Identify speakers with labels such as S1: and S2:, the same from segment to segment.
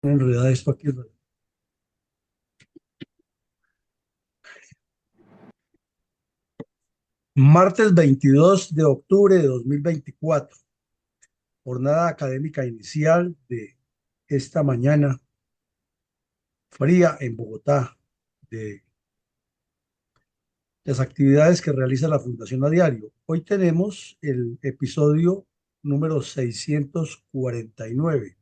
S1: Enredada esto aquí. Martes 22 de octubre de 2024, jornada académica inicial de esta mañana fría en Bogotá, de las actividades que realiza la Fundación a diario. Hoy tenemos el episodio número 649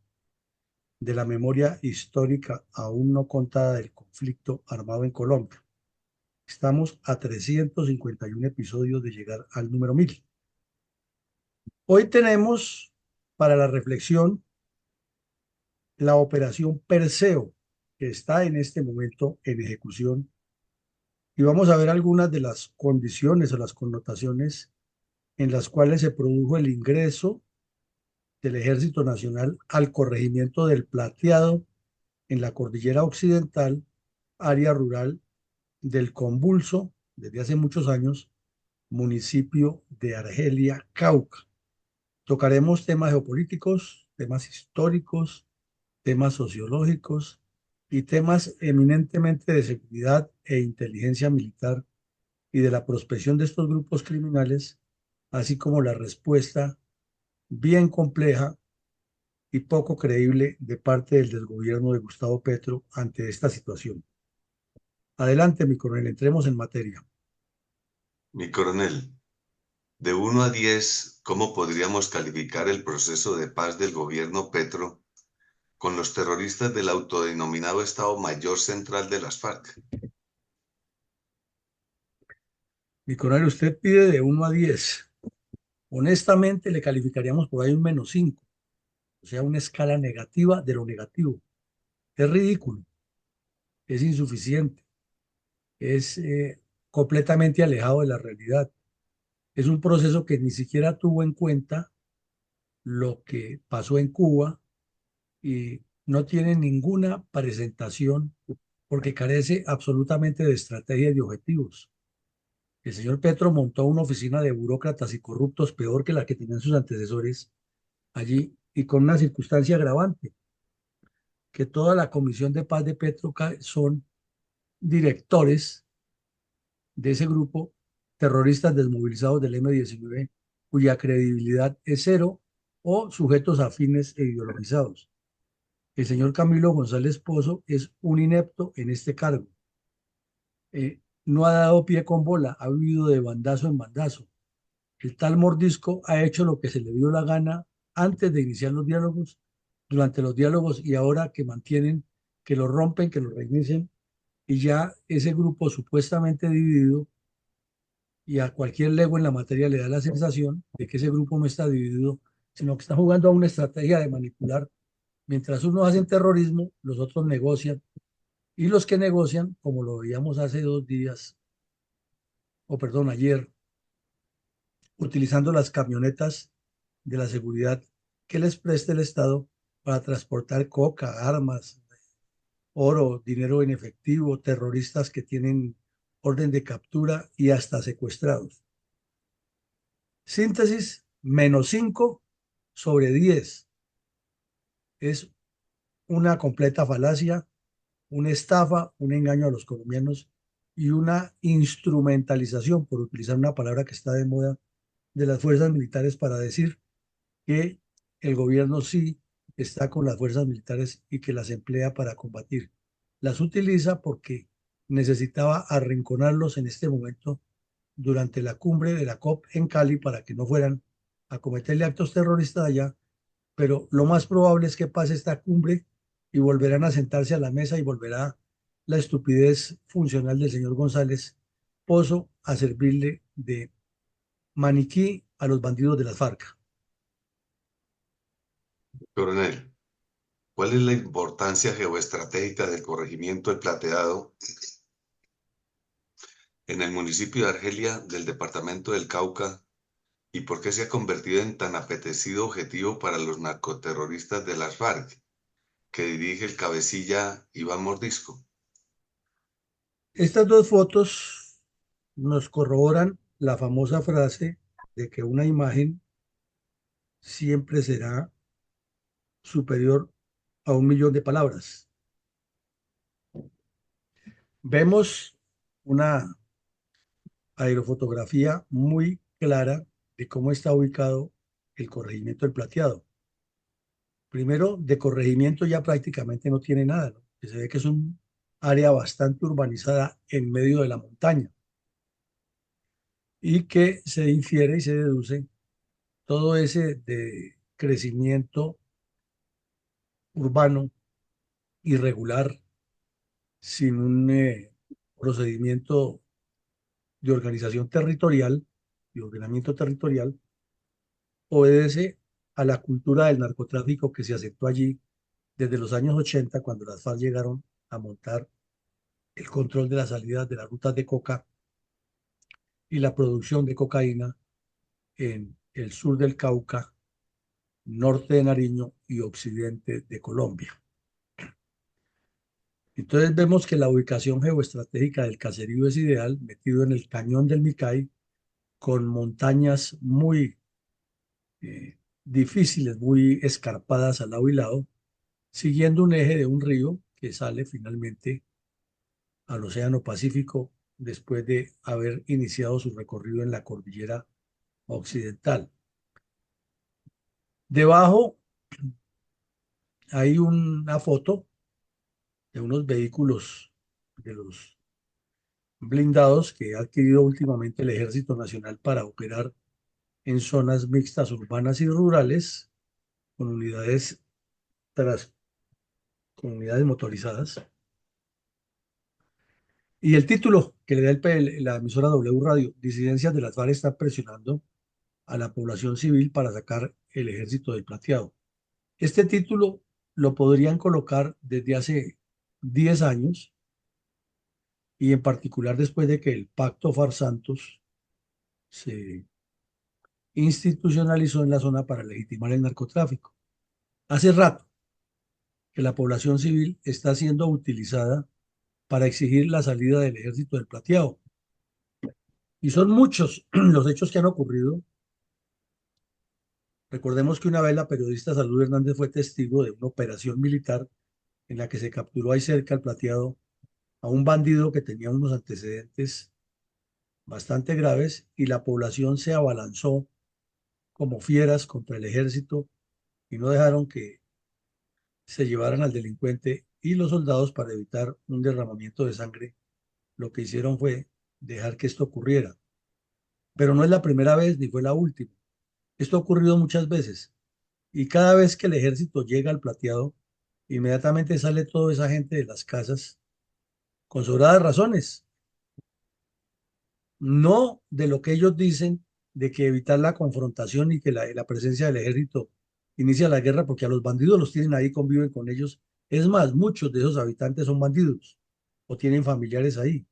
S1: de la memoria histórica aún no contada del conflicto armado en Colombia. Estamos a 351 episodios de llegar al número 1000. Hoy tenemos para la reflexión la operación Perseo, que está en este momento en ejecución, y vamos a ver algunas de las condiciones o las connotaciones en las cuales se produjo el ingreso del Ejército Nacional al corregimiento del Plateado en la cordillera occidental, área rural del convulso, desde hace muchos años, municipio de Argelia, Cauca. Tocaremos temas geopolíticos, temas históricos, temas sociológicos y temas eminentemente de seguridad e inteligencia militar y de la prospección de estos grupos criminales, así como la respuesta bien compleja y poco creíble de parte del desgobierno de Gustavo Petro ante esta situación. Adelante, mi coronel, entremos en materia.
S2: Mi coronel, de 1 a 10, ¿cómo podríamos calificar el proceso de paz del gobierno Petro con los terroristas del autodenominado Estado Mayor Central de las FARC?
S1: Mi coronel, usted pide de 1 a 10. Honestamente, le calificaríamos por ahí un -5, o sea, una escala negativa de lo negativo. Es ridículo, es insuficiente, es completamente alejado de la realidad. Es un proceso que ni siquiera tuvo en cuenta lo que pasó en Cuba y no tiene ninguna presentación porque carece absolutamente de estrategia y de objetivos. El señor Petro montó una oficina de burócratas y corruptos peor que la que tenían sus antecesores allí y con una circunstancia agravante, que toda la Comisión de Paz de Petro son directores de ese grupo, terroristas desmovilizados del M-19, cuya credibilidad es cero, o sujetos afines e ideologizados. El señor Camilo González Pozo es un inepto en este cargo. No ha dado pie con bola, ha vivido de bandazo en bandazo. El tal mordisco ha hecho lo que se le dio la gana antes de iniciar los diálogos, durante los diálogos y ahora que mantienen, que lo rompen, que lo reinicien, y ya ese grupo supuestamente dividido, y a cualquier lego en la materia le da la sensación de que ese grupo no está dividido, sino que está jugando a una estrategia de manipular. Mientras unos hacen terrorismo, los otros negocian, y los que negocian, como lo veíamos hace 2 días, o perdón, ayer, utilizando las camionetas de la seguridad que les preste el Estado para transportar coca, armas, oro, dinero en efectivo, terroristas que tienen orden de captura y hasta secuestrados. Síntesis, -5/10. Es una completa falacia, una estafa, un engaño a los colombianos y una instrumentalización, por utilizar una palabra que está de moda, de las fuerzas militares para decir que el gobierno sí está con las fuerzas militares y que las emplea para combatir. Las utiliza porque necesitaba arrinconarlos en este momento durante la cumbre de la COP en Cali para que no fueran a cometerle actos terroristas allá, pero lo más probable es que pase esta cumbre y volverán a sentarse a la mesa y volverá la estupidez funcional del señor González Pozo a servirle de maniquí a los bandidos de las FARC.
S2: Coronel, ¿cuál es la importancia geoestratégica del corregimiento El Plateado en el municipio de Argelia del departamento del Cauca y por qué se ha convertido en tan apetecido objetivo para los narcoterroristas de las FARC, que dirige el cabecilla Iván Mordisco?
S1: Estas dos fotos nos corroboran la famosa frase de que una imagen siempre será superior a 1 millón de palabras. Vemos una aerofotografía muy clara de cómo está ubicado el corregimiento del Plateado. Primero, de corregimiento ya prácticamente no tiene nada, ¿no? Que se ve que es un área bastante urbanizada en medio de la montaña y que se infiere y se deduce todo ese de crecimiento urbano irregular sin un procedimiento de organización territorial y ordenamiento territorial, obedece a la cultura del narcotráfico que se aceptó allí desde los años 80, cuando las FARC llegaron a montar el control de las salidas de las rutas de coca y la producción de cocaína en el sur del Cauca, norte de Nariño y occidente de Colombia. Entonces vemos que la ubicación geoestratégica del caserío es ideal, metido en el cañón del Micay, con montañas muy difíciles, muy escarpadas al lado y lado, siguiendo un eje de un río que sale finalmente al Océano Pacífico después de haber iniciado su recorrido en la cordillera occidental. Debajo hay una foto de unos vehículos de los blindados que ha adquirido últimamente el Ejército Nacional para operar en zonas mixtas urbanas y rurales con unidades, con unidades motorizadas. Y el título que le da la emisora W Radio: disidencias de las FARC están presionando a la población civil para sacar el ejército del Plateado. Este título lo podrían colocar desde hace 10 años y en particular después de que el Pacto FARC-Santos se institucionalizó en la zona para legitimar el narcotráfico. Hace rato que la población civil está siendo utilizada para exigir la salida del ejército del Plateado. Y son muchos los hechos que han ocurrido. Recordemos que una vez la periodista Salud Hernández fue testigo de una operación militar en la que se capturó ahí cerca al Plateado a un bandido que tenía unos antecedentes bastante graves y la población se abalanzó como fieras contra el ejército y no dejaron que se llevaran al delincuente, y los soldados, para evitar un derramamiento de sangre, lo que hicieron fue dejar que esto ocurriera. Pero no es la primera vez ni fue la última. Esto ha ocurrido muchas veces y cada vez que el ejército llega al Plateado, inmediatamente sale toda esa gente de las casas con sobradas razones, no de lo que ellos dicen de que evitar la confrontación y que la presencia del ejército inicia la guerra, porque a los bandidos los tienen ahí, conviven con ellos. Es más, muchos de esos habitantes son bandidos o tienen familiares ahí.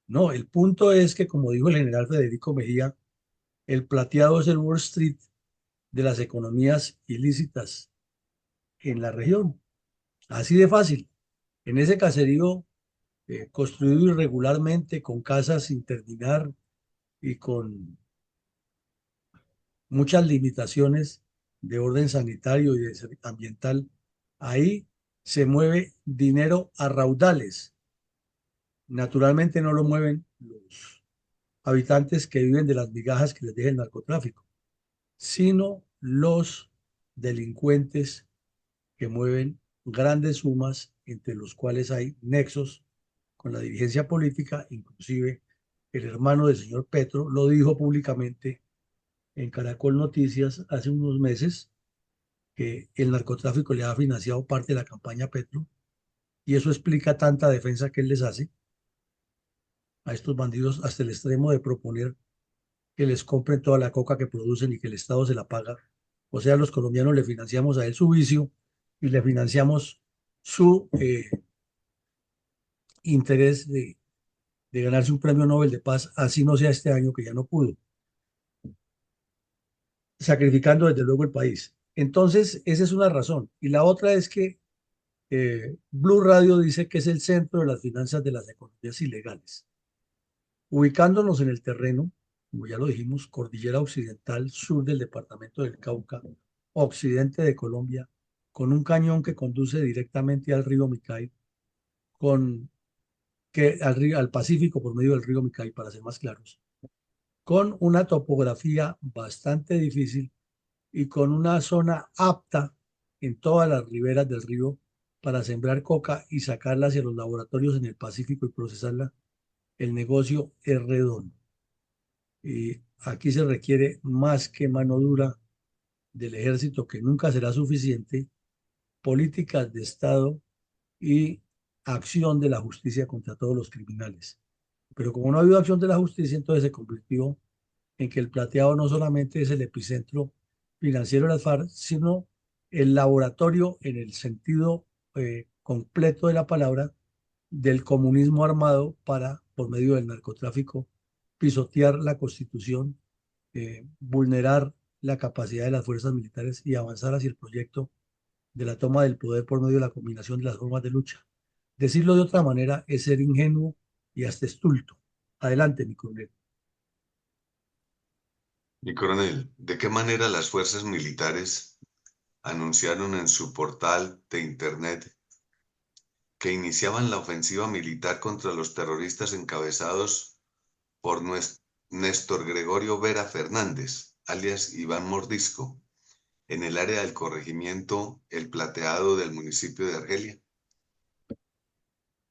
S1: No, el punto es que, como dijo el general Federico Mejía, el Plateado es el Wall Street de las economías ilícitas en la región. Así de fácil. En ese caserío construido irregularmente, con casas sin terminar y con muchas limitaciones de orden sanitario y ambiental, ahí se mueve dinero a raudales. Naturalmente no lo mueven los habitantes que viven de las migajas que les deja el narcotráfico, sino los delincuentes que mueven grandes sumas, entre los cuales hay nexos con la dirigencia política. Inclusive el hermano del señor Petro lo dijo públicamente en Caracol Noticias hace unos meses, que el narcotráfico le ha financiado parte de la campaña Petro, y eso explica tanta defensa que él les hace a estos bandidos, hasta el extremo de proponer que les compren toda la coca que producen y que el Estado se la paga. O sea, los colombianos le financiamos a él su vicio y le financiamos su interés de ganarse un premio Nobel de Paz, así no sea este año, que ya no pudo, sacrificando desde luego el país. Entonces, esa es una razón. Y la otra es que Blue Radio dice que es el centro de las finanzas de las economías ilegales. Ubicándonos en el terreno, como ya lo dijimos, cordillera occidental, sur del departamento del Cauca, occidente de Colombia, con un cañón que conduce directamente al río Micay, con, al Pacífico por medio del río Micay, para ser más claros, con una topografía bastante difícil y con una zona apta en todas las riberas del río para sembrar coca y sacarla hacia los laboratorios en el Pacífico y procesarla, el negocio es redondo. Y aquí se requiere más que mano dura del ejército, que nunca será suficiente, políticas de Estado y acción de la justicia contra todos los criminales. Pero como no ha habido acción de la justicia, entonces se convirtió en que el plateado no solamente es el epicentro financiero de las FARC, sino el laboratorio en el sentido completo de la palabra del comunismo armado para, por medio del narcotráfico, pisotear la constitución, vulnerar la capacidad de las fuerzas militares y avanzar hacia el proyecto de la toma del poder por medio de la combinación de las formas de lucha. Decirlo de otra manera es ser ingenuo y hasta estulto. Adelante, mi coronel.
S2: Mi coronel, ¿de qué manera las fuerzas militares anunciaron en su portal de Internet que iniciaban la ofensiva militar contra los terroristas encabezados por Néstor Gregorio Vera Fernández, alias Iván Mordisco, en el área del corregimiento El Plateado del municipio de Argelia?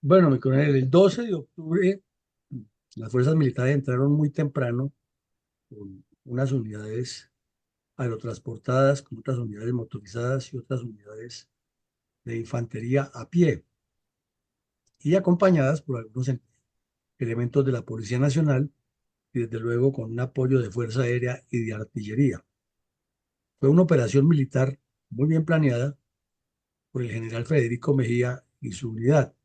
S1: Bueno, mi coronel, el 12 de octubre las fuerzas militares entraron muy temprano con unas unidades aerotransportadas, con otras unidades motorizadas y otras unidades de infantería a pie y acompañadas por algunos elementos de la Policía Nacional y desde luego con un apoyo de Fuerza Aérea y de Artillería. Fue una operación militar muy bien planeada por el general Federico Mejía y su unidad.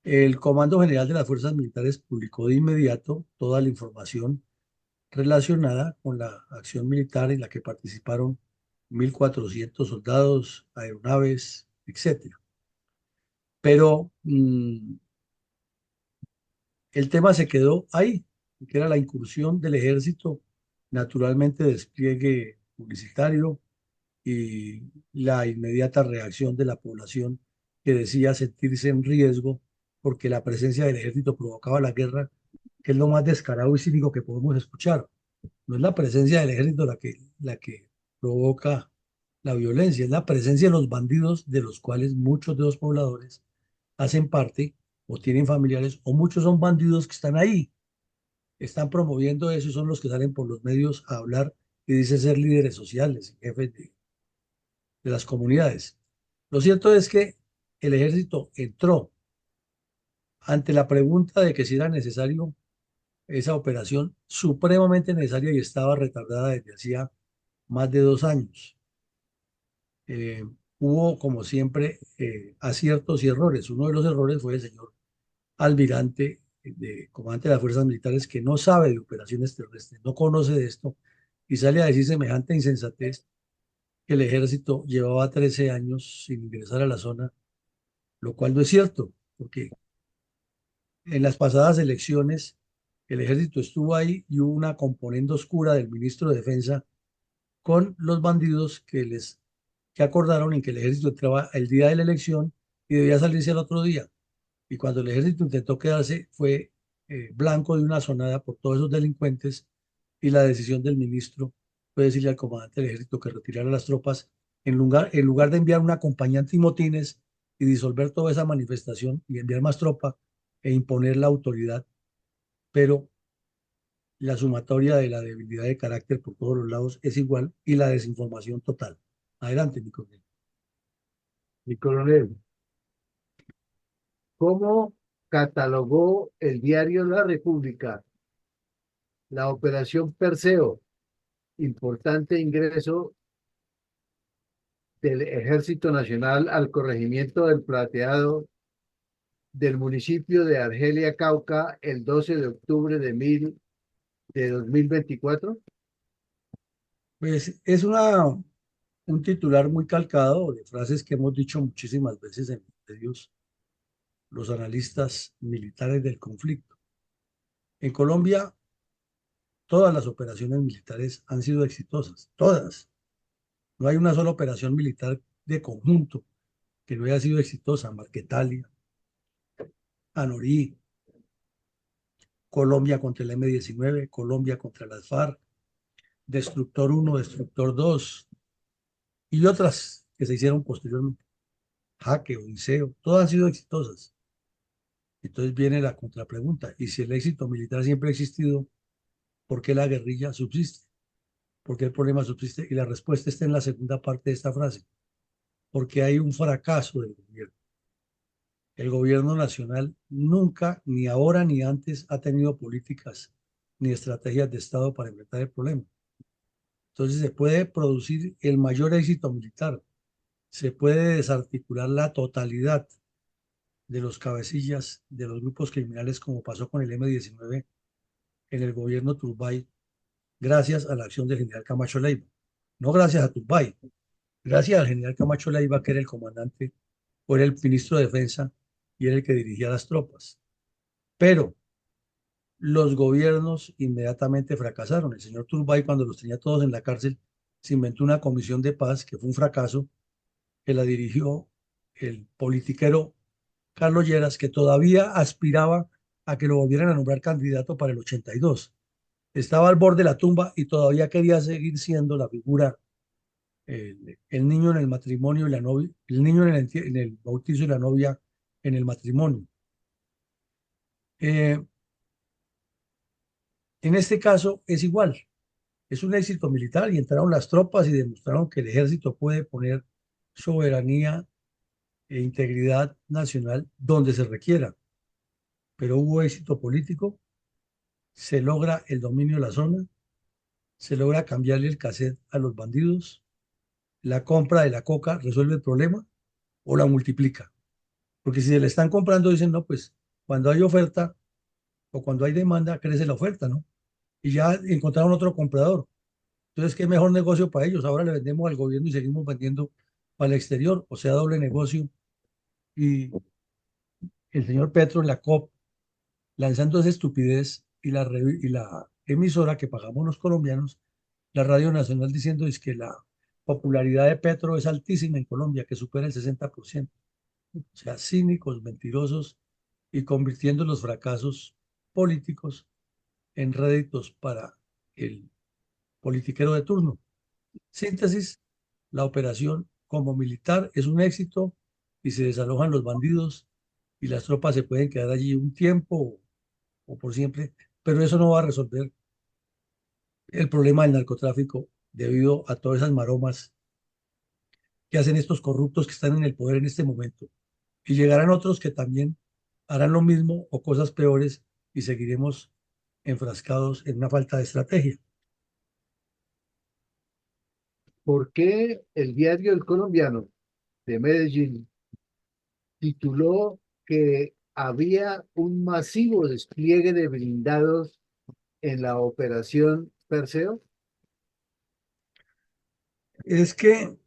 S1: El Comando General de las Fuerzas Militares publicó de inmediato toda la información relacionada con la acción militar en la que participaron 1.400 soldados, aeronaves, etcétera. Pero el tema se quedó ahí, que era la incursión del ejército, naturalmente despliegue publicitario y la inmediata reacción de la población que decía sentirse en riesgo porque la presencia del ejército provocaba la guerra, que es lo más descarado y cínico que podemos escuchar. No es la presencia del ejército la que provoca la violencia, es la presencia de los bandidos, de los cuales muchos de los pobladores hacen parte o tienen familiares, o muchos son bandidos que están ahí, están promoviendo eso y son los que salen por los medios a hablar y dicen ser líderes sociales, jefes de las comunidades. Lo cierto es que el ejército entró ante la pregunta de que si era necesario esa operación supremamente necesaria y estaba retardada desde hacía más de 2 años. Eh, Hubo, como siempre, aciertos y errores. Uno de los errores fue el señor almirante comandante de las fuerzas militares, que no sabe de operaciones terrestres, no conoce de esto y sale a decir semejante insensatez, que el ejército llevaba 13 años sin ingresar a la zona, lo cual no es cierto, porque en las pasadas elecciones el ejército estuvo ahí y hubo una componente oscura del ministro de Defensa con los bandidos que acordaron en que el ejército entraba el día de la elección y debía salirse al otro día. Y cuando el ejército intentó quedarse, fue blanco de una sonada por todos esos delincuentes, y la decisión del ministro fue decirle al comandante del ejército que retirara las tropas en lugar de enviar un acompañante y motines y disolver toda esa manifestación y enviar más tropa e imponer la autoridad, pero la sumatoria de la debilidad de carácter por todos los lados es igual y la desinformación total. Adelante, mi coronel.
S3: Mi coronel, ¿cómo catalogó el diario La República la operación Perseo, importante ingreso del Ejército Nacional al corregimiento del Plateado del municipio de Argelia, Cauca, el 12 de octubre de 2024?
S1: Pues es un titular muy calcado de frases que hemos dicho muchísimas veces en medios los analistas militares del conflicto. En Colombia, todas las operaciones militares han sido exitosas, todas. No hay una sola operación militar de conjunto que no haya sido exitosa, Marquetalia, Anorí, Colombia contra el M-19, Colombia contra las FARC, Destructor 1, Destructor 2 y otras que se hicieron posteriormente, Jaque, Odiseo, todas han sido exitosas. Entonces viene la contrapregunta, y si el éxito militar siempre ha existido, ¿por qué la guerrilla subsiste? ¿Por qué el problema subsiste? Y la respuesta está en la segunda parte de esta frase, porque hay un fracaso del gobierno. El gobierno nacional nunca, ni ahora ni antes, ha tenido políticas ni estrategias de Estado para enfrentar el problema. Entonces se puede producir el mayor éxito militar, se puede desarticular la totalidad de los cabecillas de los grupos criminales como pasó con el M-19 en el gobierno Turbay, gracias a la acción del general Camacho Leiva. No gracias a Turbay, gracias al general Camacho Leiva, que era el comandante o era el ministro de Defensa y era el que dirigía las tropas. Pero los gobiernos inmediatamente fracasaron. El señor Turbay, cuando los tenía todos en la cárcel, se inventó una comisión de paz que fue un fracaso, que la dirigió el politiquero Carlos Lleras, que todavía aspiraba a que lo volvieran a nombrar candidato para el 82. Estaba al borde de la tumba y todavía quería seguir siendo la figura, el niño en el matrimonio y la novia, el niño en el bautizo y la novia en el matrimonio. Eh, en este caso es igual, es un éxito militar y entraron las tropas y demostraron que el ejército puede poner soberanía e integridad nacional donde se requiera, pero hubo éxito político, se logra el dominio de la zona, se logra cambiarle el cassette a los bandidos, la compra de la coca resuelve el problema o la multiplica. Porque si se le están comprando, dicen, no, pues cuando hay oferta o cuando hay demanda, crece la oferta, ¿no? Y ya encontraron otro comprador. Entonces, ¿qué mejor negocio para ellos? Ahora le vendemos al gobierno y seguimos vendiendo para el exterior, o sea, doble negocio. Y el señor Petro en la COP, lanzando esa estupidez, y la emisora que pagamos los colombianos, la Radio Nacional, diciendo es que la popularidad de Petro es altísima en Colombia, que supera el 60%. O sea, cínicos, mentirosos y convirtiendo los fracasos políticos en réditos para el politiquero de turno. Síntesis, la operación como militar es un éxito y se desalojan los bandidos y las tropas se pueden quedar allí un tiempo o por siempre, pero eso no va a resolver el problema del narcotráfico debido a todas esas maromas que hacen estos corruptos que están en el poder en este momento. Y llegarán otros que también harán lo mismo o cosas peores y seguiremos enfrascados en una falta de estrategia.
S3: ¿Por qué el diario El Colombiano de Medellín tituló que había un masivo despliegue de blindados en la operación Perseo?
S1: Es que,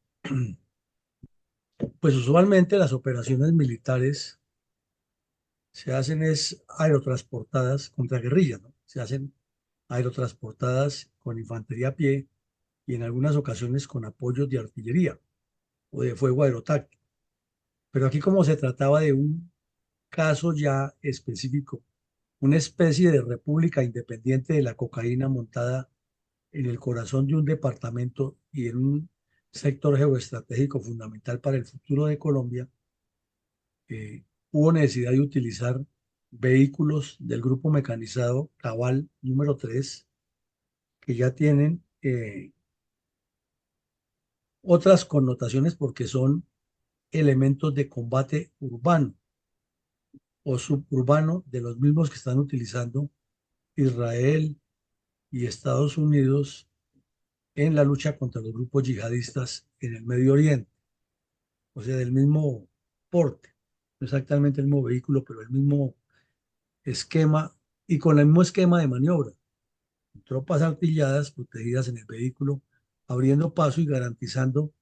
S1: pues usualmente las operaciones militares se hacen es aerotransportadas contra guerrilla, ¿no? Se hacen aerotransportadas con infantería a pie y en algunas ocasiones con apoyos de artillería o de fuego aerotáctico. Pero aquí como se trataba de un caso ya específico, una especie de república independiente de la cocaína montada en el corazón de un departamento y en un sector geoestratégico fundamental para el futuro de Colombia, hubo necesidad de utilizar vehículos del grupo mecanizado Cabal número 3 que ya tienen otras connotaciones porque son elementos de combate urbano o suburbano de los mismos que están utilizando Israel y Estados Unidos en la lucha contra los grupos yihadistas en el Medio Oriente, o sea, del mismo porte, no exactamente el mismo vehículo, pero el mismo esquema y con el mismo esquema de maniobra. Tropas artilladas protegidas en el vehículo, abriendo paso y garantizando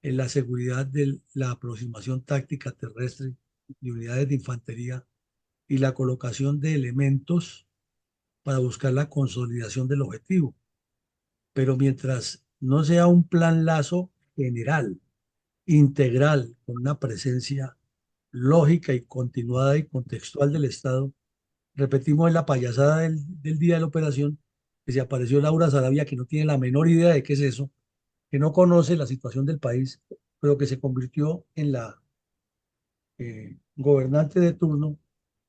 S1: la seguridad de la aproximación táctica terrestre de unidades de infantería y la colocación de elementos para buscar la consolidación del objetivo. Pero mientras no sea un plan Lazo general, integral, con una presencia lógica y continuada y contextual del Estado. Repetimos, en la payasada del día de la operación, que se apareció Laura Sarabia, que no tiene la menor idea de qué es eso, que no conoce la situación del país, pero que se convirtió en la gobernante de turno,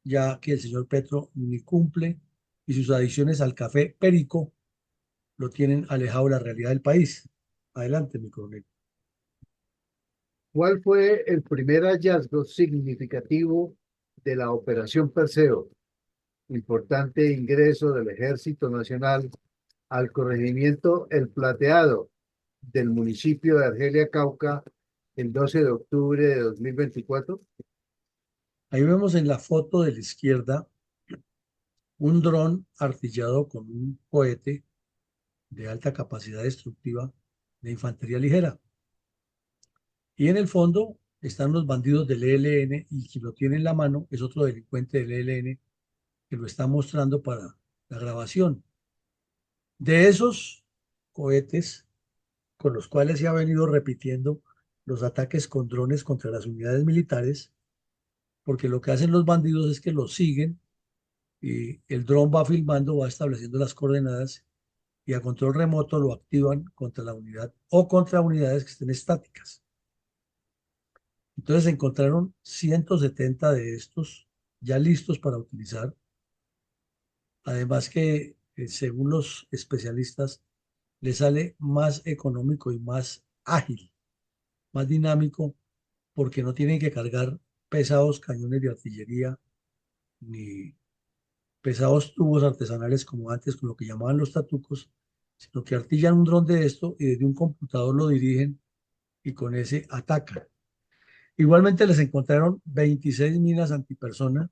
S1: ya que el señor Petro ni cumple y sus adiciones al café Perico lo tienen alejado de la realidad del país. Adelante, mi coronel.
S3: ¿Cuál fue el primer hallazgo significativo de la Operación Perseo? Importante ingreso del Ejército Nacional al corregimiento El Plateado del municipio de Argelia, Cauca, el 12 de octubre de 2024.
S1: Ahí vemos en la foto de la izquierda un dron artillado con un cohete de alta capacidad destructiva de infantería ligera. Y en el fondo están los bandidos del ELN y quien lo tiene en la mano es otro delincuente del ELN que lo está mostrando para la grabación. De esos cohetes con los cuales se ha venido repitiendo los ataques con drones contra las unidades militares, porque lo que hacen los bandidos es que los siguen y el dron va filmando, va estableciendo las coordenadas y a control remoto lo activan contra la unidad o contra unidades que estén estáticas. Entonces se encontraron 170 de estos ya listos para utilizar. Además que, según los especialistas, le sale más económico y más ágil, más dinámico, porque no tienen que cargar pesados cañones de artillería ni pesados tubos artesanales como antes, con lo que llamaban los tatucos, sino que artillan un dron de esto y desde un computador lo dirigen y con ese atacan. Igualmente les encontraron 26 minas antipersona,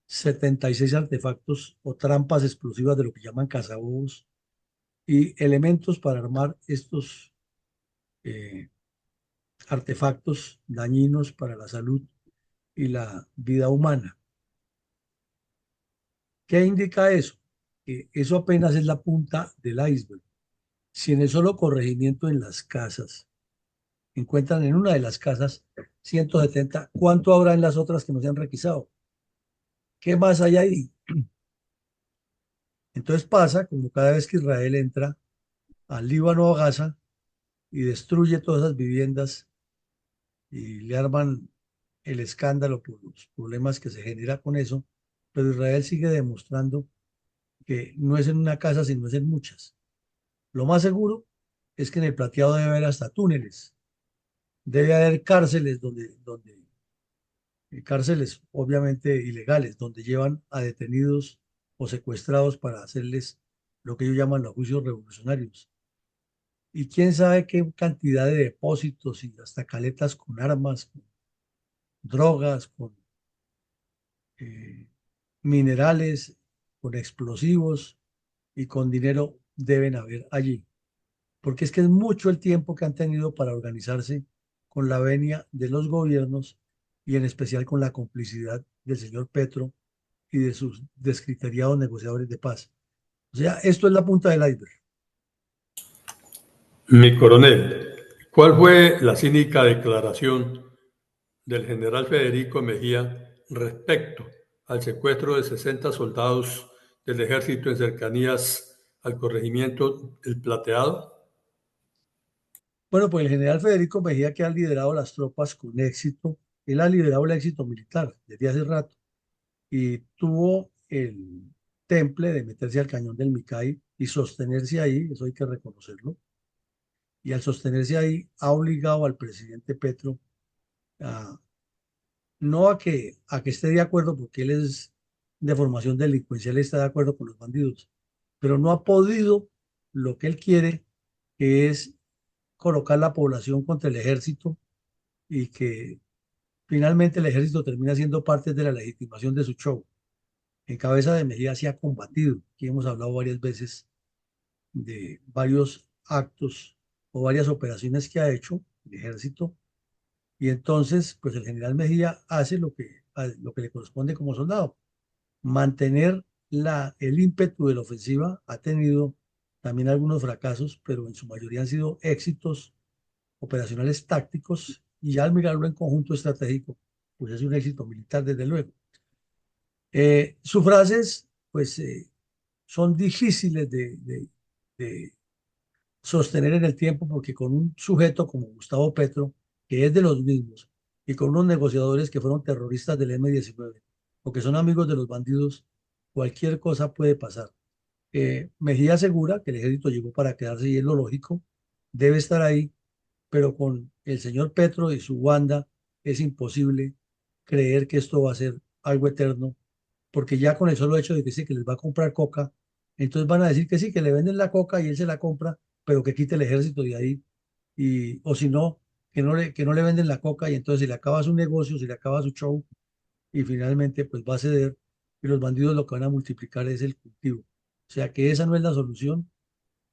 S1: 76 artefactos o trampas explosivas de lo que llaman cazabobos y elementos para armar estos eh, artefactos dañinos para la salud y la vida humana. ¿Qué indica eso? Que eso apenas es la punta del iceberg. Si en el solo corregimiento en las casas encuentran en una de las casas 170, ¿cuánto habrá en las otras que no se han requisado? ¿Qué más hay ahí? Entonces pasa como cada vez que Israel entra al Líbano o a Gaza y destruye todas esas viviendas y le arman el escándalo por los problemas que se genera con eso, pero Israel sigue demostrando que no es en una casa, sino es en muchas. Lo más seguro es que en el Plateado debe haber hasta túneles, debe haber cárceles cárceles obviamente ilegales, donde llevan a detenidos o secuestrados para hacerles lo que ellos llaman los juicios revolucionarios. Y quién sabe qué cantidad de depósitos y hasta caletas con armas, con drogas, con eh, minerales, con explosivos y con dinero deben haber allí. Porque es que es mucho el tiempo que han tenido para organizarse con la venia de los gobiernos y en especial con la complicidad del señor Petro y de sus descriteriados negociadores de paz. O sea, esto es la punta del iceberg.
S4: Mi coronel, ¿cuál fue la cínica declaración del general Federico Mejía respecto al secuestro de 60 soldados del ejército en cercanías al corregimiento El Plateado?
S1: Bueno, pues el general Federico Mejía, que ha liderado las tropas con éxito, él ha liderado el éxito militar desde hace rato y tuvo el temple de meterse al cañón del Micay y sostenerse ahí, eso hay que reconocerlo, y al sostenerse ahí ha obligado al presidente Petro a, no a que esté de acuerdo, porque él es de formación delincuencial, está de acuerdo con los bandidos, pero no ha podido lo que él quiere, que es colocar la población contra el ejército y que finalmente el ejército termina siendo parte de la legitimación de su show. En cabeza de Mejía se ha combatido. Aquí hemos hablado varias veces de varios actos o varias operaciones que ha hecho el ejército. Y entonces, pues el general Mejía hace lo que le corresponde como soldado. Mantener el ímpetu de la ofensiva. Ha tenido también algunos fracasos, pero en su mayoría han sido éxitos operacionales tácticos y ya al mirarlo en conjunto estratégico, pues es un éxito militar desde luego. Sus frases, pues, son difíciles de sostener en el tiempo porque con un sujeto como Gustavo Petro, que es de los mismos, y con unos negociadores que fueron terroristas del M-19 o que son amigos de los bandidos, cualquier cosa puede pasar. Mejía asegura que el ejército llegó para quedarse y es lo lógico, debe estar ahí, pero con el señor Petro y su banda es imposible creer que esto va a ser algo eterno, porque ya con el solo hecho de que sí, que les va a comprar coca, entonces van a decir que sí, que le venden la coca y él se la compra, pero que quite el ejército de ahí, y, o si no, que no le venden la coca y entonces se le acaba su negocio, se le acaba su show y finalmente pues va a ceder y los bandidos lo que van a multiplicar es el cultivo. O sea que esa no es la solución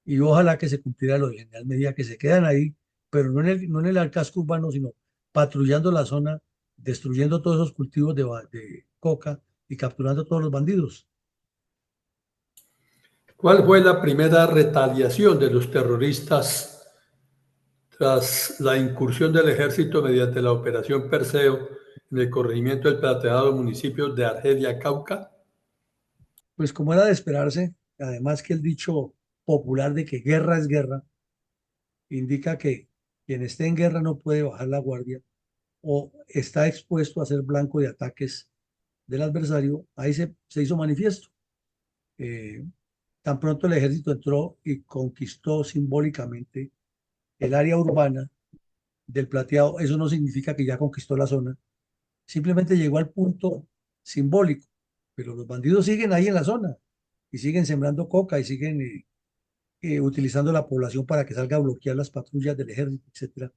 S1: y ojalá que se cumpliera lo del general Medida, que se quedan ahí, pero no en el casco urbano, sino patrullando la zona, destruyendo todos esos cultivos de coca y capturando a todos los bandidos.
S4: ¿Cuál fue la primera retaliación de los terroristas tras la incursión del ejército mediante la Operación Perseo en el corregimiento del Plateado, municipio de Argelia, Cauca?
S1: Pues como era de esperarse, además que el dicho popular de que guerra es guerra, indica que quien esté en guerra no puede bajar la guardia o está expuesto a ser blanco de ataques del adversario, ahí se hizo manifiesto. Eh, Tan pronto el ejército entró y conquistó simbólicamente el área urbana del Plateado, eso no significa que ya conquistó la zona, simplemente llegó al punto simbólico, pero los bandidos siguen ahí en la zona y siguen sembrando coca y siguen utilizando la población para que salga a bloquear las patrullas del ejército, etcétera.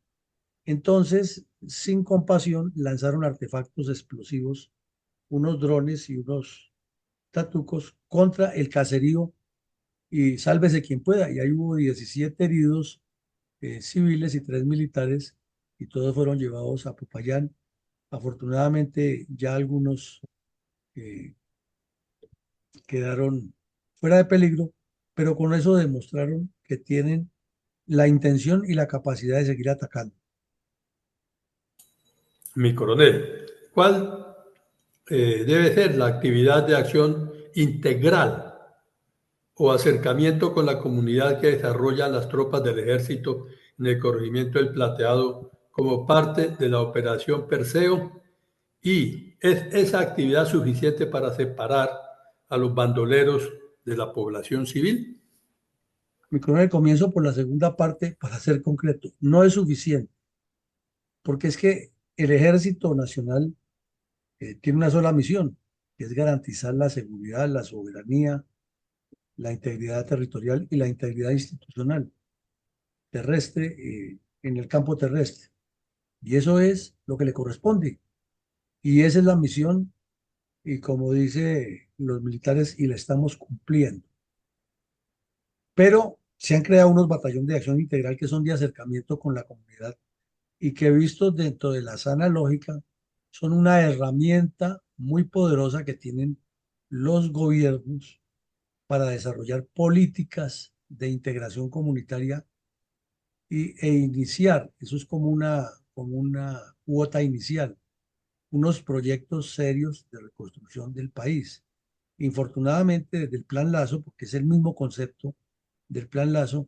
S1: Entonces, sin compasión, lanzaron artefactos explosivos, unos drones y unos tatucos contra el caserío y sálvese quien pueda. Y ahí hubo 17 heridos civiles y 3 militares y todos fueron llevados a Popayán. Afortunadamente ya algunos eh, quedaron fuera de peligro, pero con eso demostraron que tienen la intención y la capacidad de seguir atacando.
S4: Mi coronel, ¿cuál debe ser la actividad de acción integral o acercamiento con la comunidad que desarrollan las tropas del ejército en el corregimiento del Plateado como parte de la operación Perseo? ¿Y es esa actividad suficiente para separar a los bandoleros de la población civil?
S1: Mi coronel, comienzo por la segunda parte para ser concreto. No es suficiente, porque es que el Ejército Nacional tiene una sola misión, que es garantizar la seguridad, la soberanía, la integridad territorial y la integridad institucional terrestre en el campo terrestre. Y eso es lo que le corresponde. Y esa es la misión, y como dice los militares, y la estamos cumpliendo. Pero se han creado unos batallones de acción integral que son de acercamiento con la comunidad y que vistos dentro de la sana lógica son una herramienta muy poderosa que tienen los gobiernos para desarrollar políticas de integración comunitaria e iniciar, eso es como una cuota inicial, unos proyectos serios de reconstrucción del país. Infortunadamente, desde el Plan Lazo, porque es el mismo concepto del Plan Lazo,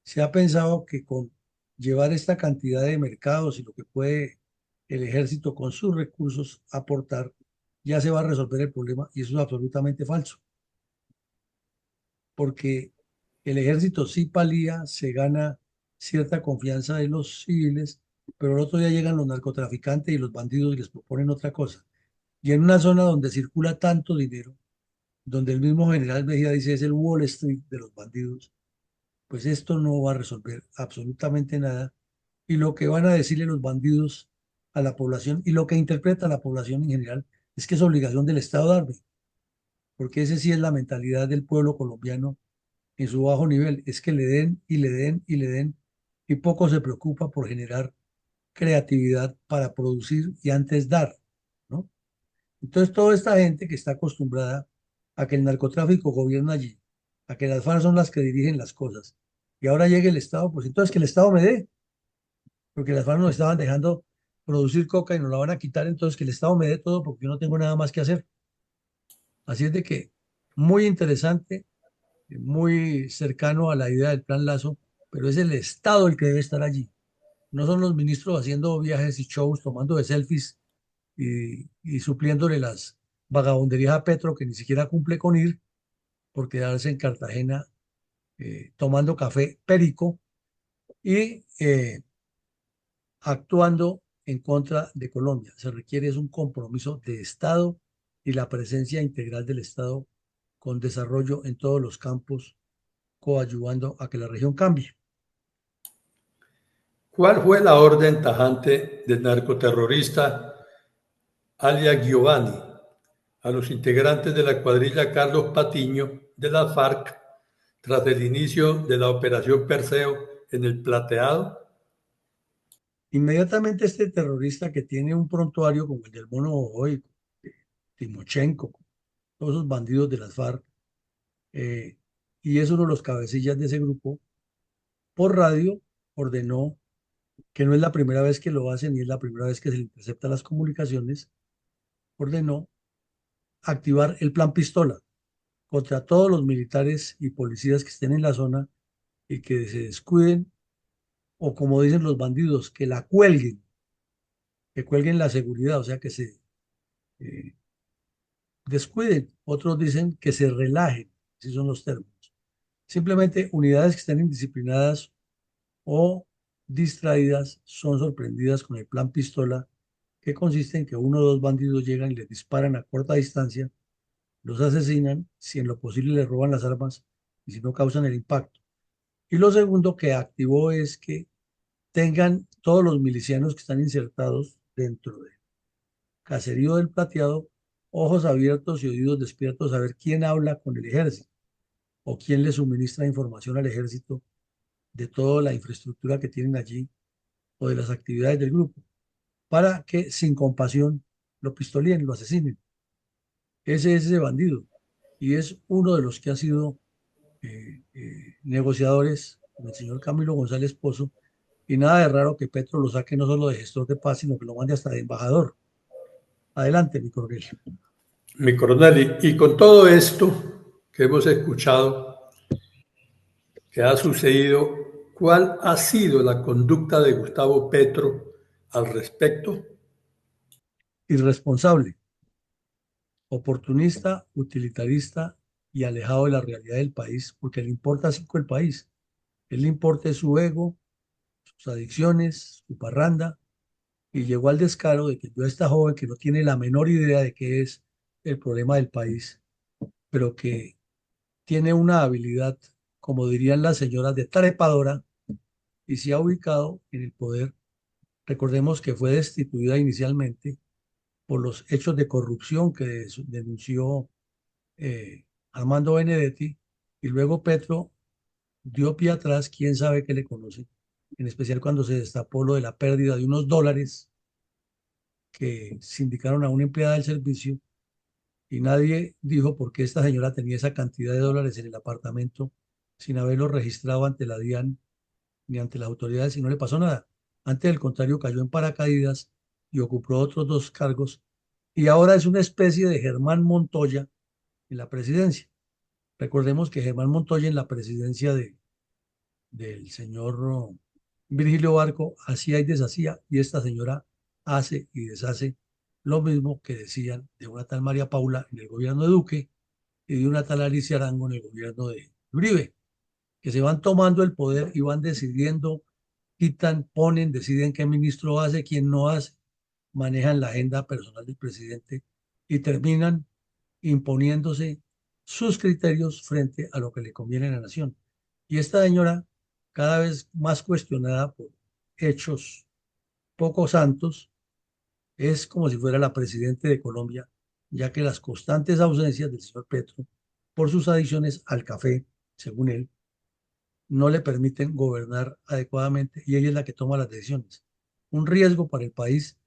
S1: se ha pensado que con llevar esta cantidad de mercados y lo que puede el ejército con sus recursos aportar, ya se va a resolver el problema y eso es absolutamente falso, porque el ejército sí palía, se gana cierta confianza de los civiles, pero el otro día llegan los narcotraficantes y los bandidos y les proponen otra cosa. Y en una zona donde circula tanto dinero, donde el mismo general Mejía dice es el Wall Street de los bandidos, pues esto no va a resolver absolutamente nada. Y lo que van a decirle los bandidos a la población y lo que interpreta la población en general es que es obligación del Estado darme, porque ese sí es la mentalidad del pueblo colombiano en su bajo nivel, es que le den y le den y le den y poco se preocupa por generar creatividad para producir y antes dar, ¿no? Entonces toda esta gente que está acostumbrada a que el narcotráfico gobierna allí, a que las FARC son las que dirigen las cosas, y ahora llega el Estado, pues entonces que el Estado me dé. porque las FARC nos estaban dejando producir coca y nos la van a quitar, entonces que el Estado me dé todo porque yo no tengo nada más que hacer. Así es de que muy interesante, muy cercano a la idea del Plan Lazo, pero es el Estado el que debe estar allí. No son los ministros haciendo viajes y shows, tomando de selfies y supliéndole las vagabunderías a Petro, que ni siquiera cumple con ir por quedarse en Cartagena tomando café perico y actuando en contra de Colombia. Se requiere es un compromiso de Estado y la presencia integral del Estado con desarrollo en todos los campos, coadyuvando a que la región cambie.
S4: ¿Cuál fue la orden tajante del narcoterrorista alias Giovanni a los integrantes de la cuadrilla Carlos Patiño de las FARC tras el inicio de la operación Perseo en el Plateado?
S1: Inmediatamente este terrorista que tiene un prontuario como el del Mono Ojoy, Timochenko, todos esos bandidos de las FARC, eh, y es uno de los cabecillas de ese grupo, por radio ordenó, que no es la primera vez que lo hacen ni es la primera vez que se le interceptan las comunicaciones, ordenó activar el plan pistola contra todos los militares y policías que estén en la zona y que se descuiden, o como dicen los bandidos, que cuelguen la seguridad, o sea, que se eh, descuiden. Otros dicen que se relajen, así son los términos. Simplemente unidades que estén indisciplinadas o distraídas son sorprendidas con el plan pistola, que consiste en que uno o dos bandidos llegan y les disparan a corta distancia, los asesinan, si en lo posible les roban las armas y si no causan el impacto. Y lo segundo que activó es que tengan todos los milicianos que están insertados dentro del caserío del Plateado ojos abiertos y oídos despiertos a ver quién habla con el ejército o quién le suministra información al ejército de toda la infraestructura que tienen allí o de las actividades del grupo, para que sin compasión lo pistoleen, lo asesinen. Ese es ese bandido y es uno de los que ha sido negociadores con el señor Camilo González Pozo, y nada de raro que Petro lo saque no solo de gestor de paz, sino que lo mande hasta de embajador. Adelante, mi coronel.
S4: Mi coronel, y con todo esto que hemos escuchado, que ha sucedido, ¿cuál ha sido la conducta de Gustavo Petro al respecto?
S1: Irresponsable, oportunista, utilitarista y alejado de la realidad del país, porque le importa cinco el país. Él le importa su ego, sus adicciones, su parranda, y llegó al descaro de que yo a esta joven que no tiene la menor idea de qué es el problema del país, pero que tiene una habilidad, como dirían las señoras, de trepadora y se ha ubicado en el poder. Recordemos que fue destituida inicialmente por los hechos de corrupción que denunció Armando Benedetti, y luego Petro dio pie atrás, quién sabe qué le conoce, en especial cuando se destapó lo de la pérdida de unos dólares que se indicaron a una empleada del servicio, y nadie dijo por qué esta señora tenía esa cantidad de dólares en el apartamento sin haberlo registrado ante la DIAN ni ante las autoridades, y no le pasó nada. Antes, del contrario, cayó en paracaídas y ocupó otros dos cargos, y ahora es una especie de Germán Montoya en la presidencia. Recordemos que Germán Montoya en la presidencia del señor Virgilio Barco hacía y deshacía, y esta señora hace y deshace lo mismo que decían de una tal María Paula en el gobierno de Duque y de una tal Alicia Arango en el gobierno de Uribe, que se van tomando el poder y van decidiendo, quitan, ponen, deciden qué ministro hace, quién no hace, manejan la agenda personal del presidente y terminan imponiéndose sus criterios frente a lo que le conviene a la nación. Y esta señora, cada vez más cuestionada por hechos poco santos, es como si fuera la presidenta de Colombia, ya que las constantes ausencias del señor Petro por sus adicciones al café, según él, no le permiten gobernar adecuadamente, y ella es la que toma las decisiones. Un riesgo para el país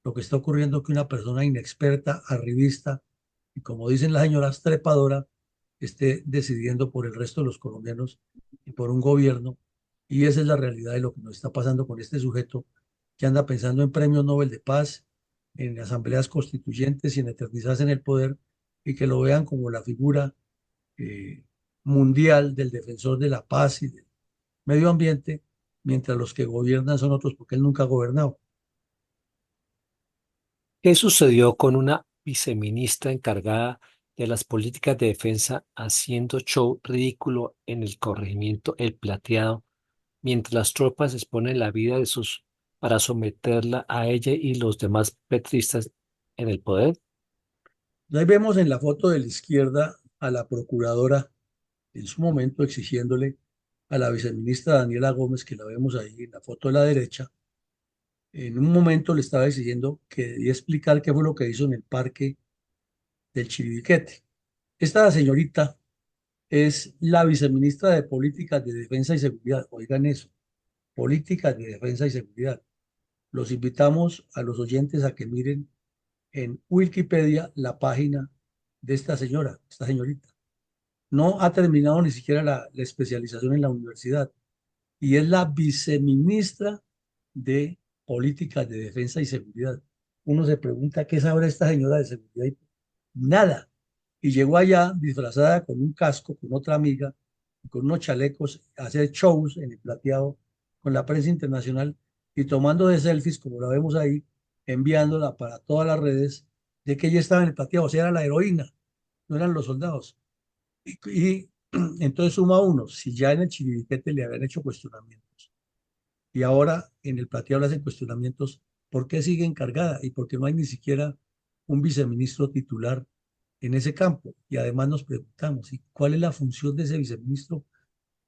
S1: lo que está ocurriendo es que una persona inexperta, arribista y, como dicen las señoras, trepadora, esté decidiendo por el resto de los colombianos y por un gobierno Y esa es la realidad de lo que nos está pasando con este sujeto que anda pensando en premios Nobel de Paz, en asambleas constituyentes y en eternizarse en el poder y que lo vean como la figura eh, mundial del defensor de la paz y del medio ambiente, mientras los que gobiernan son otros porque él nunca ha gobernado.
S5: ¿Qué sucedió con una viceministra encargada de las políticas de defensa haciendo show ridículo en el corregimiento El Plateado, mientras las tropas exponen la vida de sus para someterla a ella y los demás petristas en el poder?
S1: Ahí vemos en la foto de la izquierda a la procuradora en su momento exigiéndole a la viceministra Daniela Gómez, que la vemos ahí en la foto de la derecha, en un momento le estaba exigiendo que debía explicar qué fue lo que hizo en el parque del Chiribiquete. Esta señorita es la viceministra de Políticas de Defensa y Seguridad. Oigan eso, Políticas de Defensa y Seguridad. Los invitamos a los oyentes a que miren en Wikipedia la página de esta señora, esta señorita. No ha terminado ni siquiera la especialización en la universidad y es la viceministra de Políticas de Defensa y Seguridad. Uno se pregunta qué sabrá esta señora de seguridad y nada. Y llegó allá disfrazada con un casco, con otra amiga, con unos chalecos, a hacer shows en el Plateado con la prensa internacional y tomando de selfies, como la vemos ahí, enviándola para todas las redes de que ella estaba en el Plateado, o sea, era la heroína, no eran los soldados. Y entonces suma uno, si ya en el Chiribiquete le habían hecho cuestionamientos y ahora en el Plateado le hacen cuestionamientos, ¿por qué sigue encargada? Y por qué no hay ni siquiera un viceministro titular en ese campo. Y además nos preguntamos, ¿y cuál es la función de ese viceministro?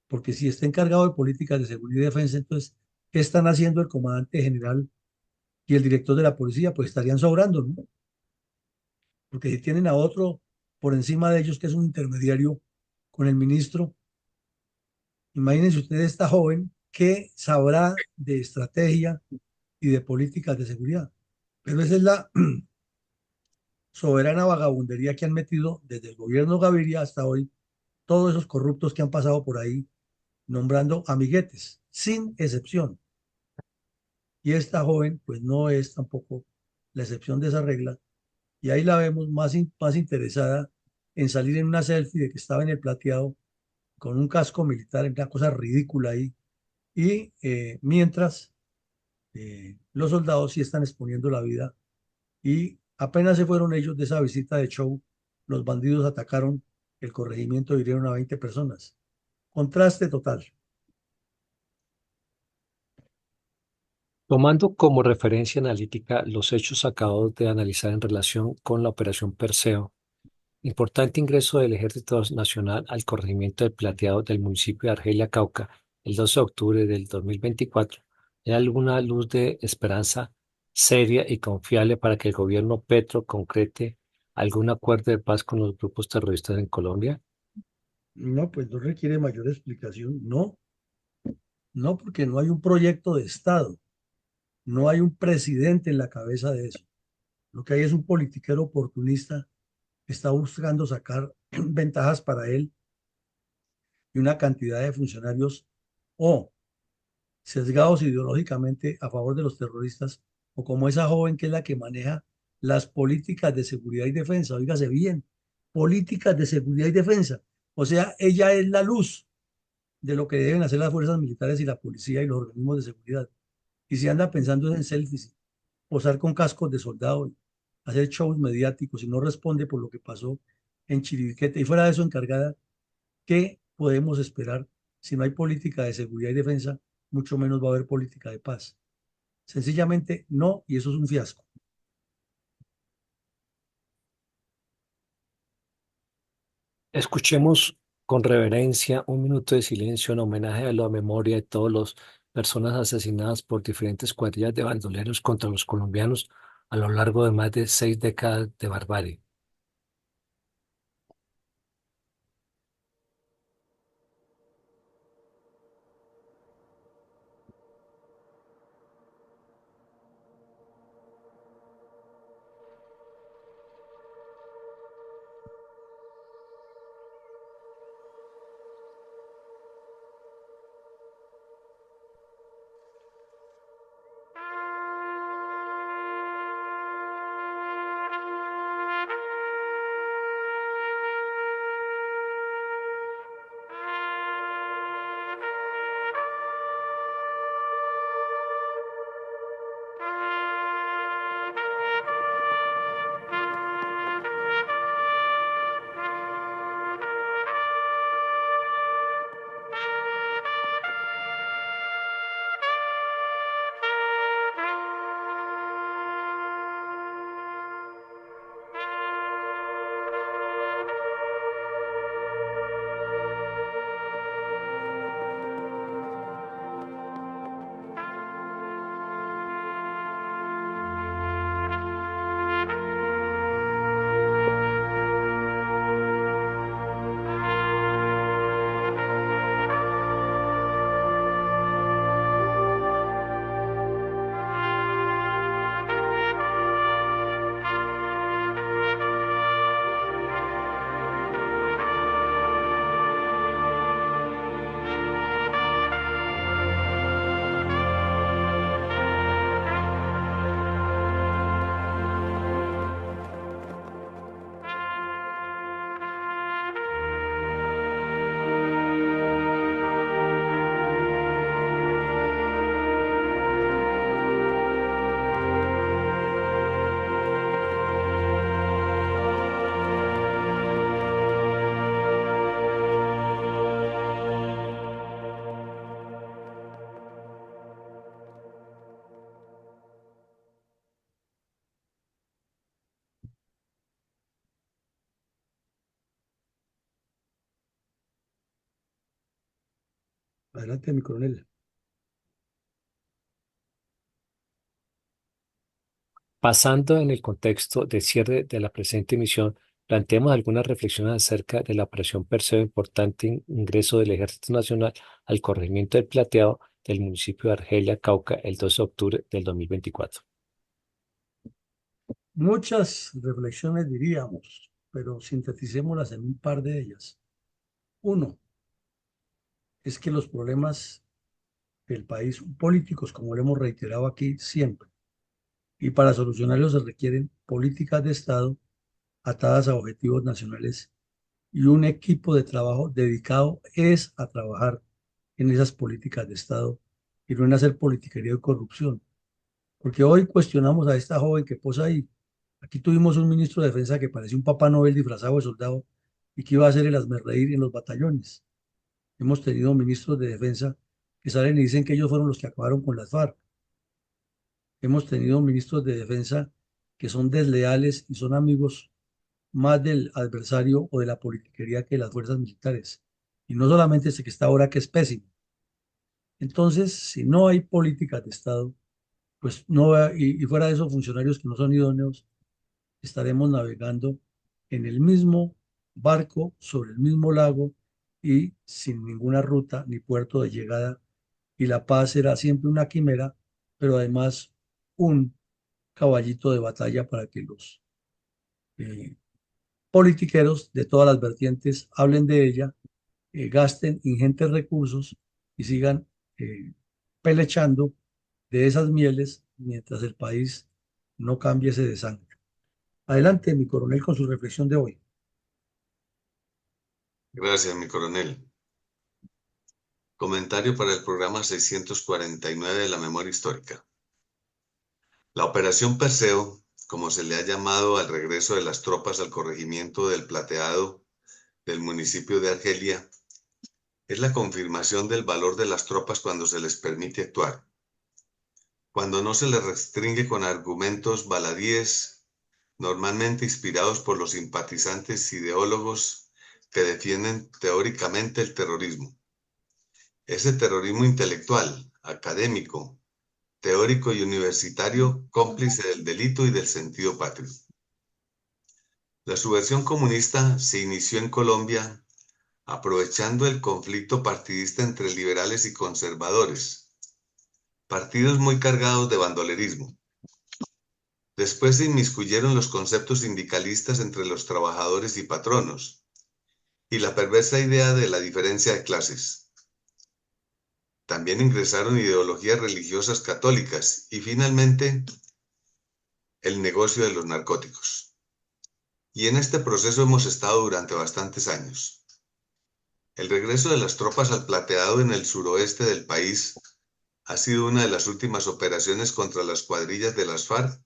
S1: Porque si está encargado de políticas de seguridad y defensa, entonces, ¿qué están haciendo el comandante general y el director de la policía? Pues estarían sobrando, ¿no? Porque si tienen a otro por encima de ellos, que es un intermediario con el ministro, imagínense ustedes esta joven que sabrá de estrategia y de políticas de seguridad. Pero esa es la soberana vagabundería que han metido desde el gobierno Gaviria hasta hoy todos esos corruptos que han pasado por ahí nombrando amiguetes, sin excepción. Y esta joven, pues no es tampoco la excepción de esa regla. Y ahí la vemos más interesada en salir en una selfie de que estaba en el Plateado con un casco militar, en una cosa ridícula ahí. Y mientras los soldados sí están exponiendo la vida y apenas se fueron ellos de esa visita de show, los bandidos atacaron el corregimiento y hirieron a 20 personas. Contraste total.
S5: Tomando como referencia analítica los hechos acabados de analizar en relación con la operación Perseo, importante ingreso del Ejército Nacional al corregimiento del Plateado del municipio de Argelia, Cauca, el 12 de octubre del 2024, ¿hay alguna luz de esperanza seria y confiable para que el gobierno Petro concrete algún acuerdo de paz con los grupos terroristas en Colombia?
S1: No, pues no requiere mayor explicación. No, no, porque no hay un proyecto de Estado, no hay un presidente en la cabeza de eso. Lo que hay es un politiquero oportunista que está buscando sacar ventajas para él y una cantidad de funcionarios o sesgados ideológicamente a favor de los terroristas, o como esa joven que es la que maneja las políticas de seguridad y defensa. Óigase bien, políticas de seguridad y defensa. O sea, ella es la luz de lo que deben hacer las fuerzas militares y la policía y los organismos de seguridad. Y si anda pensando en selfies, posar con cascos de soldado, hacer shows mediáticos y no responde por lo que pasó en Chiribiquete y fuera de eso encargada, ¿qué podemos esperar si no hay política de seguridad y defensa? Mucho menos va a haber política de paz. Sencillamente no, y eso es un fiasco.
S5: Escuchemos con reverencia un minuto de silencio en homenaje a la memoria de todas las personas asesinadas por diferentes cuadrillas de bandoleros contra los colombianos a lo largo de más de 6 décadas de barbarie.
S1: Adelante, mi coronel.
S5: Pasando en el contexto del cierre de la presente misión, planteamos algunas reflexiones acerca de la operación Perseo, importante ingreso del Ejército Nacional al corregimiento del Plateado del municipio de Argelia, Cauca, el 12 de octubre del 2024.
S1: Muchas reflexiones diríamos, pero sinteticémoslas en un par de ellas. Uno, es que los problemas del país son políticos, como lo hemos reiterado aquí siempre, y para solucionarlos se requieren políticas de Estado atadas a objetivos nacionales y un equipo de trabajo dedicado es a trabajar en esas políticas de Estado y no en hacer politiquería y corrupción. Porque hoy cuestionamos a esta joven que posa ahí. Aquí tuvimos un ministro de Defensa que parecía un Papá Noel disfrazado de soldado y que iba a hacer el hazmerreír en los batallones. Hemos tenido ministros de Defensa que salen y dicen que ellos fueron los que acabaron con las FARC. Hemos tenido ministros de Defensa que son desleales y son amigos más del adversario o de la politiquería que de las fuerzas militares. Y no solamente este que está ahora, que es pésimo. Entonces, si no hay políticas de Estado, pues no, y fuera de esos funcionarios que no son idóneos, estaremos navegando en el mismo barco, sobre el mismo lago y sin ninguna ruta ni puerto de llegada. Y la paz será siempre una quimera, pero además un caballito de batalla para que los eh, politiqueros de todas las vertientes hablen de ella, gasten ingentes recursos y sigan eh, pelechando de esas mieles mientras el país no cambie ese de sangre. Adelante, mi coronel, con su reflexión de hoy.
S2: Gracias, mi coronel. Comentario para el programa 649 de la memoria histórica. La Operación Perseo, como se le ha llamado al regreso de las tropas al corregimiento del Plateado del municipio de Argelia, es la confirmación del valor de las tropas cuando se les permite actuar, cuando no se les restringe con argumentos baladíes, normalmente inspirados por los simpatizantes ideólogos que defienden teóricamente el terrorismo. Ese terrorismo intelectual, académico, teórico y universitario, cómplice del delito y del sentido patrio. La subversión comunista se inició en Colombia aprovechando el conflicto partidista entre liberales y conservadores, partidos muy cargados de bandolerismo. Después se inmiscuyeron los conceptos sindicalistas entre los trabajadores y patronos, y la perversa idea de la diferencia de clases. También ingresaron ideologías religiosas católicas y finalmente el negocio de los narcóticos. Y en este proceso hemos estado durante bastantes años. El regreso de las tropas al Plateado en el suroeste del país ha sido una de las últimas operaciones contra las cuadrillas de las FARC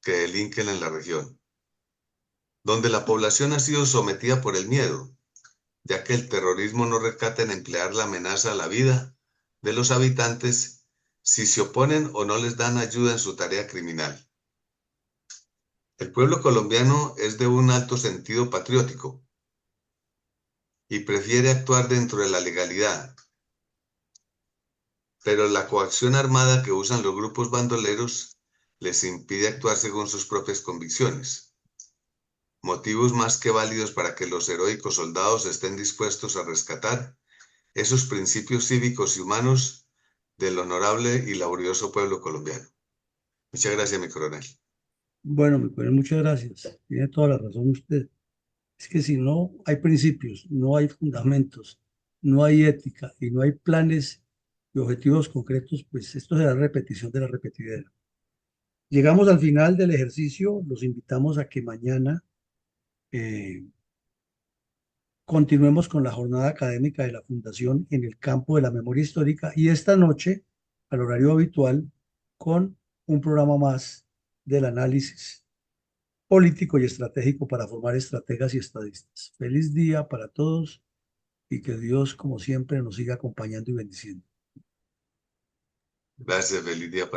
S2: que delinquen en la región, donde la población ha sido sometida por el miedo, ya que el terrorismo no recata en emplear la amenaza a la vida de los habitantes si se oponen o no les dan ayuda en su tarea criminal. El pueblo colombiano es de un alto sentido patriótico y prefiere actuar dentro de la legalidad, pero la coacción armada que usan los grupos bandoleros les impide actuar según sus propias convicciones. Motivos más que válidos para que los heroicos soldados estén dispuestos a rescatar esos principios cívicos y humanos del honorable y laborioso pueblo colombiano. Muchas gracias, mi coronel.
S1: Bueno, mi coronel, muchas gracias. Tiene toda la razón usted. Es que si no hay principios, no hay fundamentos, no hay ética y no hay planes y objetivos concretos, pues esto será repetición de la repetidera. Llegamos al final del ejercicio, los invitamos a que mañana eh, continuemos con la jornada académica de la Fundación en el campo de la memoria histórica y esta noche, al horario habitual, con un programa más del análisis político y estratégico para formar estrategas y estadistas. Feliz día para todos y que Dios, como siempre, nos siga acompañando y bendiciendo.
S2: Gracias, feliz día para